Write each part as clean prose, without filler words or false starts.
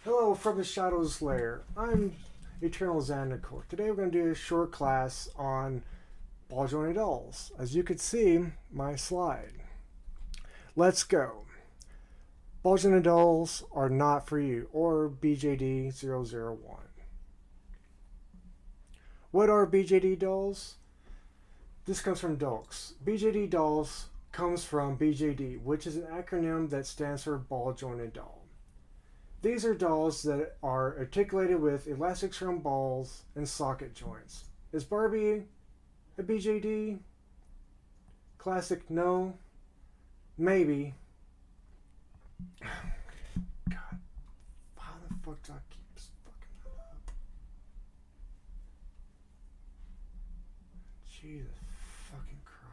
Hello from the Shadows Lair. I'm Eternal Zandikar. Today we're going to do a short class on ball jointed dolls. As you can see, my slide. Let's go. Ball jointed dolls are not for you, or BJD001. What are BJD dolls? This comes from dolls. BJD dolls comes from BJD, which is an acronym that stands for ball jointed doll. These are dolls that are articulated with elastic scrum balls and socket joints. Is Barbie a BJD? Classic, no. Maybe. God, how the fuck do I keep fucking that up? Jesus fucking Christ.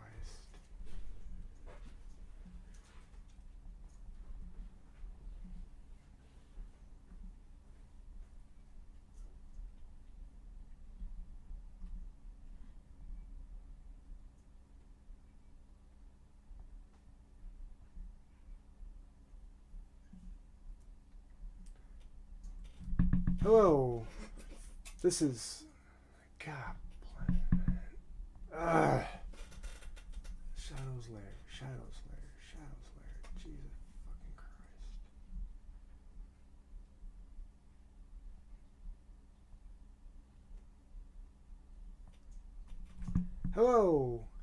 Hello, this is God. Shadows Lair, Shadows Lair, Shadows Lair. Jesus fucking Christ.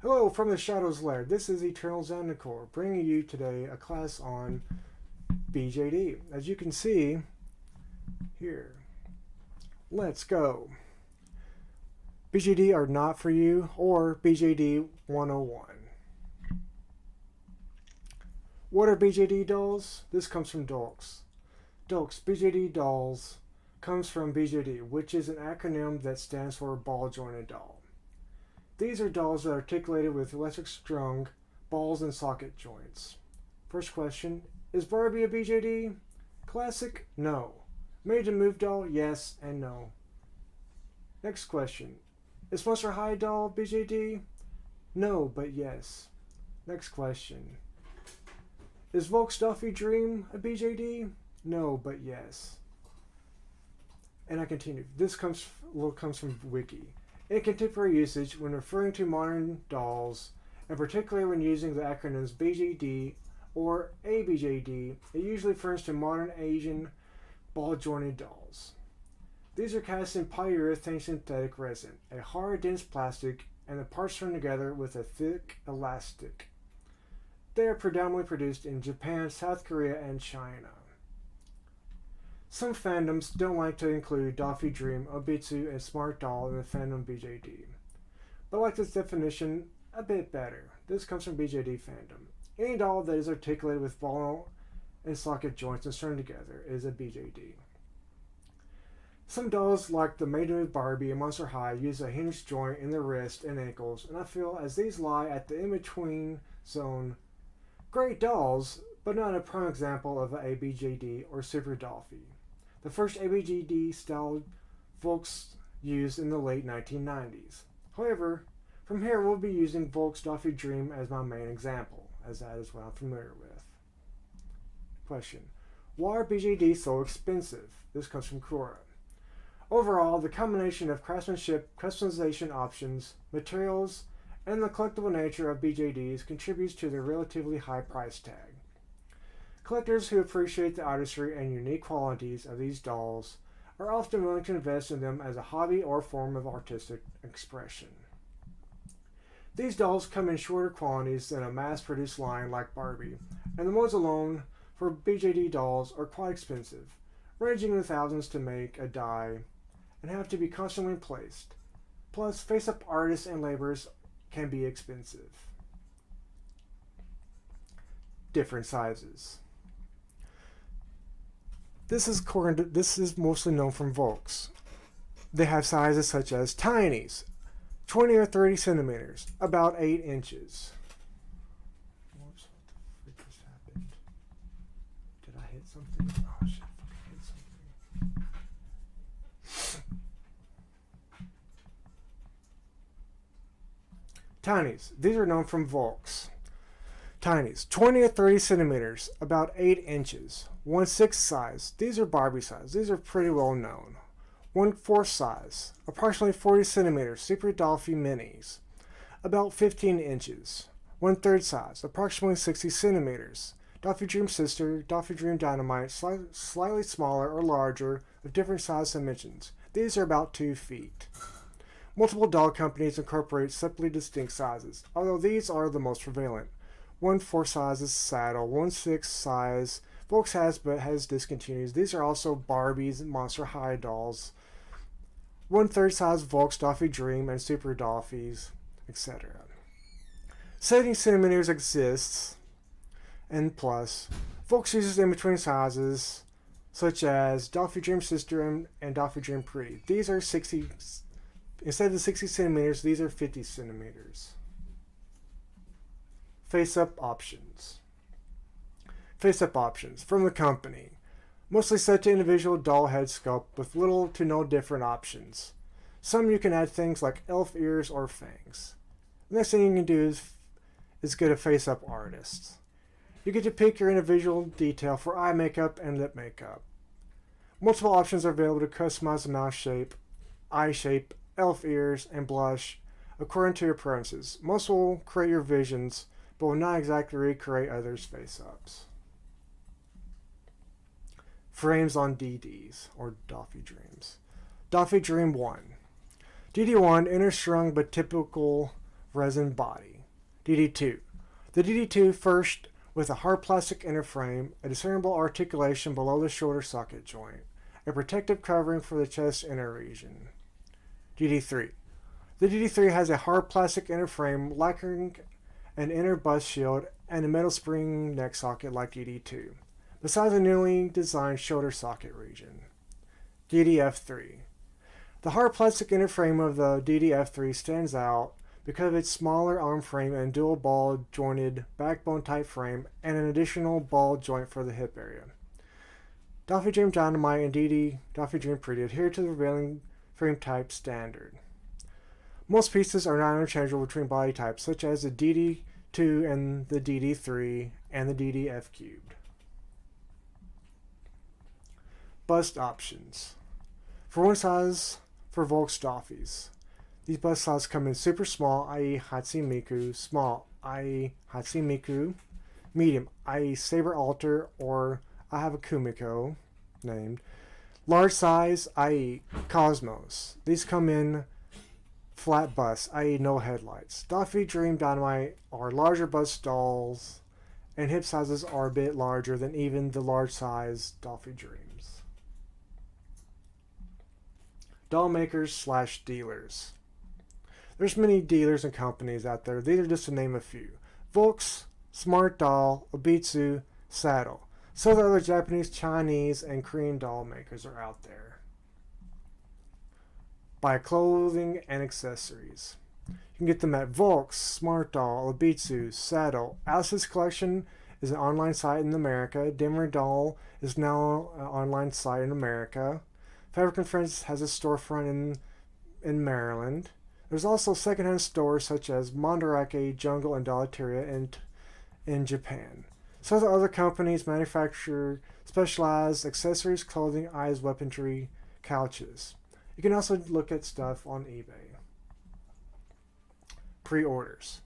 Hello from the Shadows Lair. This is Eternal Zandikar, bringing you today a class on BJD. As you can see here. Let's go. BJD are not for you, or BJD 101. What are BJD dolls? This comes from dolls. BJD dolls comes from BJD, which is an acronym that stands for ball jointed doll. These are dolls that are articulated with electric strung balls and socket joints. First question, is Barbie a BJD? Classic? No. Made to Move doll? Yes and no. Next question. Is Monster High doll BJD? No, but yes. Next question. Is Volk Stuffy Dream a BJD? No, but yes. And I continue. This comes from Wiki. In contemporary usage, when referring to modern dolls, and particularly when using the acronyms BJD or ABJD, it usually refers to modern Asian ball-jointed dolls. These are cast in polyurethane synthetic resin, a hard, dense plastic, and the parts strung together with a thick elastic. They are predominantly produced in Japan, South Korea, and China. Some fandoms don't like to include Doffy Dream, Obitsu, and Smart Doll in the fandom BJD, but like this definition a bit better. This comes from BJD fandom. Any doll that is articulated with ball and socket joints and strung together is a BJD. Some dolls, like the Made to Move Barbie and Monster High, use a hinged joint in the wrist and ankles, and I feel as these lie at the in-between zone. Great dolls, but not a prime example of a BJD or Super Dollfie. The first ABJD style Volks used in the late 1990s. However, from here we'll be using Volk's Doffy Dream as my main example, as that is what I'm familiar with. Question. Why are BJD so expensive? This comes from Quora. Overall, the combination of craftsmanship, customization options, materials, and the collectible nature of BJDs contributes to their relatively high price tag. Collectors who appreciate the artistry and unique qualities of these dolls are often willing to invest in them as a hobby or form of artistic expression. These dolls come in shorter quantities than a mass-produced line like Barbie, and the ones alone for BJD dolls are quite expensive, ranging in the thousands to make a die, and have to be constantly placed. Plus, face-up artists and laborers can be expensive. Different sizes. This is mostly known from Volks. They have sizes such as tinies, 20 or 30 centimeters, about 8 inches. Whoops, what the freak just happened? Did I hit something? Oh shit, I fucking hit something. Tinies. These are known from Volks. Tinies, 20 to 30 centimeters, about 8 inches. 1/6 size, these are Barbie size, these are pretty well known. 1/4 size, approximately 40 centimeters, Super Dollfie Minis, about 15 inches. 1/3 size, approximately 60 centimeters. Dollfie Dream Sister, Dollfie Dream Dynamite, slightly smaller or larger, of different size dimensions. These are about 2 feet. Multiple doll companies incorporate separately distinct sizes, although these are the most prevalent. 1/4 size is Saddle, 1/6 size Volks has but has discontinued. These are also Barbies and Monster High dolls. 1/3 size Volks, Dollfie Dream, and Super Dollfies, etc. 70 centimeters exists, and plus. Volks uses in between sizes, such as Dollfie Dream Sister and Dollfie Dream Pretty. These are 60, instead of 60 centimeters, these are 50 centimeters. Face-up options. Face-up options from the company. Mostly set to individual doll head sculpt with little to no different options. Some you can add things like elf ears or fangs. The next thing you can do is get a face-up artist. You get to pick your individual detail for eye makeup and lip makeup. Multiple options are available to customize the mouth shape, eye shape, elf ears, and blush according to your preferences. Most will create your visions, but will not exactly recreate others' face-ups. Frames on DDs, or Dollfie Dreams. Dollfie Dream 1. DD1, inner strung but typical resin body. DD2. The DD2 first with a hard plastic inner frame, a discernible articulation below the shoulder socket joint, a protective covering for the chest inner region. DD3. The DD3 has a hard plastic inner frame lacking an inner bust shield and a metal spring neck socket like DD2, besides a newly designed shoulder socket region. DDF3. The hard plastic inner frame of the DDF3 stands out because of its smaller arm frame and dual ball jointed backbone type frame and an additional ball joint for the hip area. Dollfie Dream Dynamite and Dollfie Dream Pretty adhere to the prevailing frame type standard. Most pieces are not interchangeable between body types, such as the DD2 and the DD3 and the DDF cubed. Bust options. For one size for Volks Dollfies. These bust sizes come in super small, i.e. Hatsune Miku, small, i.e. Hatsune Miku, medium, i.e. Saber Alter, or I have a Kumiko named, large size, i.e. Cosmos. These come in flat busts, i.e. no headlights. Dollfie Dream Dynamite are larger bust dolls, and hip sizes are a bit larger than even the large size Dollfie Dreams. Doll makers / dealers. There's many dealers and companies out there. These are just to name a few. Volks, Smart Doll, Obitsu, Saddle. So the other Japanese, Chinese, and Korean doll makers are out there. Buy clothing and accessories. You can get them at Volks, Smart Doll, Obitsu, Saddle. Alice's Collection is an online site in America. Denver Doll is now an online site in America. Fabric and Friends has a storefront in Maryland. There's also secondhand stores such as Mandarake, Jungle, and Dollateria in Japan. So the other companies manufacture specialized accessories, clothing, eyes, weaponry, couches. You can also look at stuff on eBay. Pre-orders.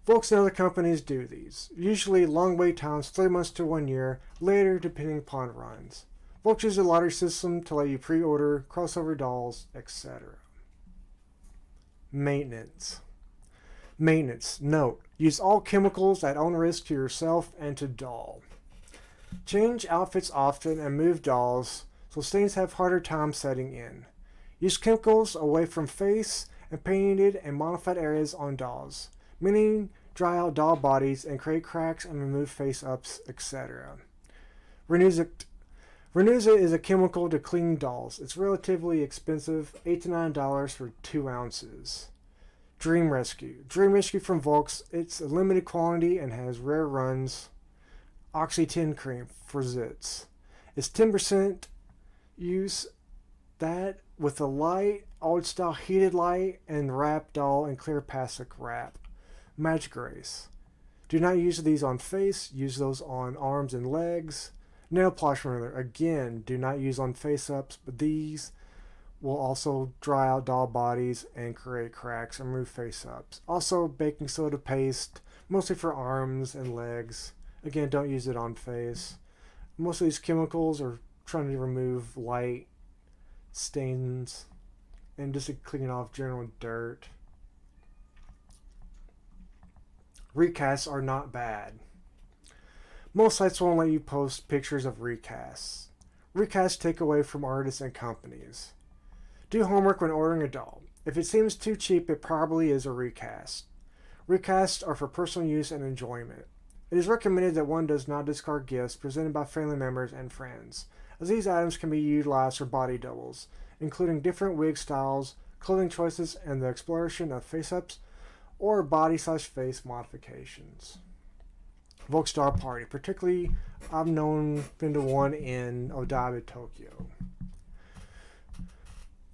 Volks and other companies do these. Usually long wait times, 3 months to 1 year, later depending upon runs. Volks use a lottery system to let you pre-order crossover dolls, etc. Maintenance. Maintenance. Note: use all chemicals at own risk to yourself and to doll. Change outfits often and move dolls so stains have harder time setting in. Use chemicals away from face and painted and modified areas on dolls. Many dry out doll bodies and create cracks and remove face ups, etc. Renuza is a chemical to clean dolls. It's relatively expensive, $8 to $9 for 2 ounces. Dream Rescue. Dream Rescue from Volks. It's a limited quantity and has rare runs. Oxy Tin Cream for zits. It's 10% use that with a light, old style heated light and wrap doll and clear plastic wrap. Magic Grace. Do not use these on face, use those on arms and legs. Nail polish remover, again, do not use on face-ups, but these will also dry out doll bodies and create cracks and remove face-ups. Also, baking soda paste, mostly for arms and legs. Again, don't use it on face. Most of these chemicals are trying to remove light stains and just to clean off general dirt. Recasts are not bad. Most sites won't let you post pictures of recasts. Recasts take away from artists and companies. Do homework when ordering a doll. If it seems too cheap, it probably is a recast. Recasts are for personal use and enjoyment. It is recommended that one does not discard gifts presented by family members and friends, as these items can be utilized for body doubles, including different wig styles, clothing choices, and the exploration of face-ups or body/face modifications. Volksdar Party, particularly I've been to one in Odaiba, Tokyo.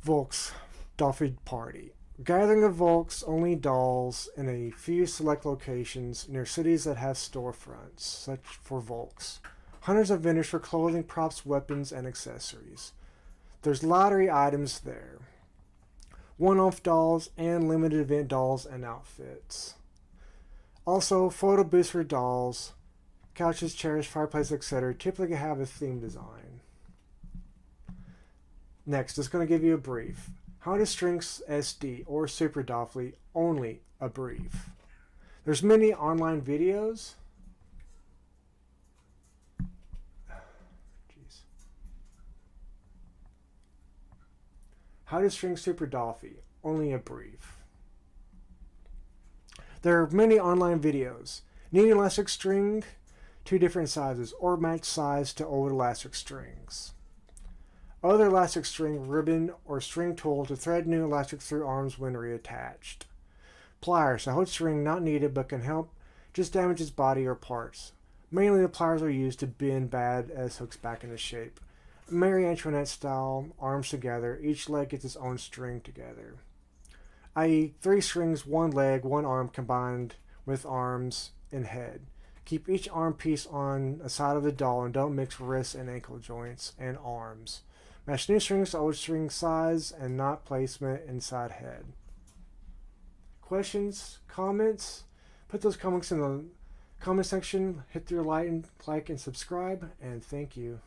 Volks Dolphin Party. Gathering of Volks only dolls in a few select locations near cities that have storefronts, such for Volks. Hundreds of vendors for clothing, props, weapons, and accessories. There's lottery items there. One-off dolls and limited event dolls and outfits. Also, photo booths for dolls, couches, chairs, fireplace, etc. typically have a theme design. Next, it's going to give you a brief. How to string SD or Super Dolphy, only a brief. There's many online videos. Jeez. How to string Super Dolphy, only a brief. There are many online videos. Need elastic string, 2 different sizes, or match size to old elastic strings. Other elastic string, ribbon, or string tool to thread new elastic through arms when reattached. Pliers, a hold string not needed but can help just damage its body or parts. Mainly the pliers are used to bend bad as hooks back into shape. Marie Antoinette style, arms together, each leg gets its own string together. I.e. 3 strings, 1 leg, 1 arm combined with arms and head. Keep each arm piece on a side of the doll and don't mix wrists and ankle joints and arms. Match new strings to old string size and knot placement inside head. Questions? Comments? Put those comments in the comment section. Hit your like and subscribe, and thank you.